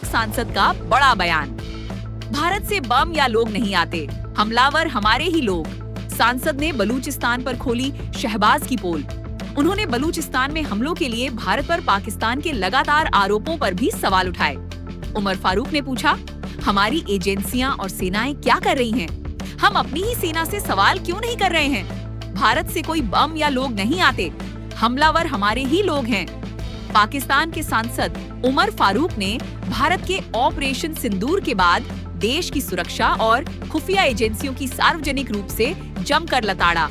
पाक सांसद का बड़ा बयान। भारत से बम या लोग नहीं आते, हमलावर हमारे ही लोग। सांसद ने बलूचिस्तान पर खोली शहबाज की पोल। उन्होंने बलूचिस्तान में हमलों के लिए भारत पर पाकिस्तान के लगातार आरोपों पर भी सवाल उठाए। उमर फारूक ने पूछा, हमारी एजेंसियां और सेनाएं क्या कर रही हैं? हम अपनी ही सेना से सवाल क्यों नहीं कर रहे हैं? भारत से कोई बम या लोग नहीं आते, हमलावर हमारे ही लोग हैं। पाकिस्तान के सांसद उमर फारूक ने भारत के ऑपरेशन सिंदूर के बाद देश की सुरक्षा और खुफिया एजेंसियों की सार्वजनिक रूप से जमकर लताड़ा।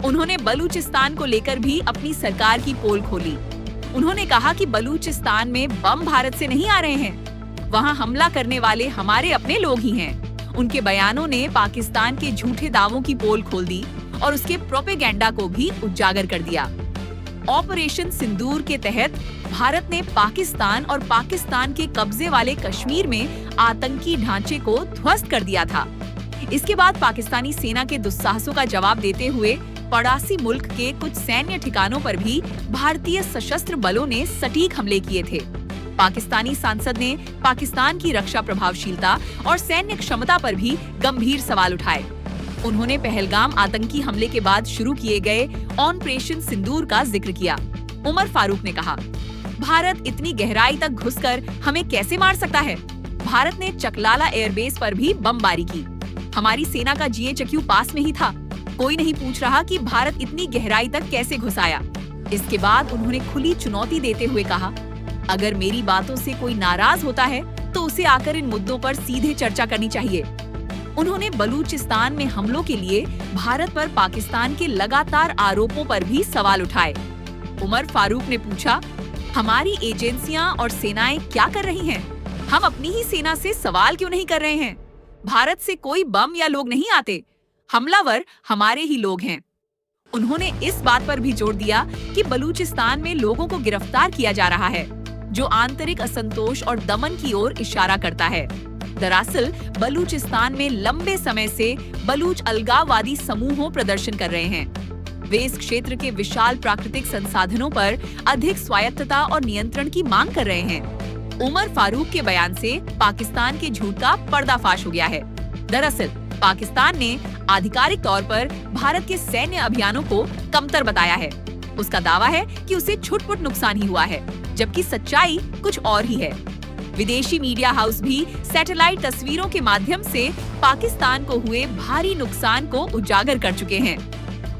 उन्होंने बलूचिस्तान को लेकर भी अपनी सरकार की पोल खोली। उन्होंने कहा कि बलूचिस्तान में बम भारत से नहीं आ रहे हैं, वहां हमला करने वाले हमारे अपने लोग ही हैं। उनके बयानों ने पाकिस्तान के झूठे दावों की पोल खोल दी और उसके प्रोपेगेंडा को भी उजागर कर दिया। ऑपरेशन सिंदूर के तहत भारत ने पाकिस्तान और पाकिस्तान के कब्जे वाले कश्मीर में आतंकी ढांचे को ध्वस्त कर दिया था। इसके बाद पाकिस्तानी सेना के दुस्साहसों का जवाब देते हुए पड़ोसी मुल्क के कुछ सैन्य ठिकानों पर भी भारतीय सशस्त्र बलों ने सटीक हमले किए थे। पाकिस्तानी सांसद ने पाकिस्तान की रक्षा प्रभावशीलता और सैन्य क्षमता पर भी गंभीर सवाल उठाए। उन्होंने पहलगाम आतंकी हमले के बाद शुरू किए गए ऑपरेशन सिंदूर का जिक्र किया। उमर फारूक ने कहा, भारत इतनी गहराई तक घुसकर हमें कैसे मार सकता है? भारत ने चकलाला एयरबेस पर भी बमबारी की। हमारी सेना का GHQ पास में ही था। कोई नहीं पूछ रहा कि भारत इतनी गहराई तक कैसे घुस आया। इसके बाद उन्होंने खुली चुनौती देते हुए कहा, अगर मेरी बातों से कोई नाराज होता है तो उसे आकर इन मुद्दों पर सीधे चर्चा करनी चाहिए। उन्होंने बलूचिस्तान में हमलों के लिए भारत पर पाकिस्तान के लगातार आरोपों पर भी सवाल उठाए। उमर फारूक ने पूछा, हमारी एजेंसियां और सेनाएं क्या कर रही हैं? हम अपनी ही सेना से सवाल क्यों नहीं कर रहे हैं? भारत से कोई बम या लोग नहीं आते, हमलावर हमारे ही लोग हैं। उन्होंने इस बात पर भी जोर दिया कि बलूचिस्तान में लोगों को गिरफ्तार किया जा रहा है, जो आंतरिक असंतोष और दमन की ओर इशारा करता है। दरअसल बलूचिस्तान में लंबे समय से बलूच अलगाववादी समूहों प्रदर्शन कर रहे हैं। वे इस क्षेत्र के विशाल प्राकृतिक संसाधनों पर अधिक स्वायत्तता और नियंत्रण की मांग कर रहे हैं। उमर फारूक के बयान से पाकिस्तान के झूठ का पर्दाफाश हो गया है। दरअसल पाकिस्तान ने आधिकारिक तौर पर भारत के सैन्य अभियानों को कमतर बताया है। उसका दावा है कि उसे छुटपुट नुकसान ही हुआ है, जबकि सच्चाई कुछ और ही है। विदेशी मीडिया हाउस भी सैटेलाइट तस्वीरों के माध्यम से पाकिस्तान को हुए भारी नुकसान को उजागर कर चुके हैं।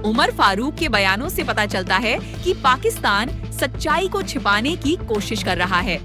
उमर फारूक के बयानों से पता चलता है कि पाकिस्तान सच्चाई को छिपाने की कोशिश कर रहा है।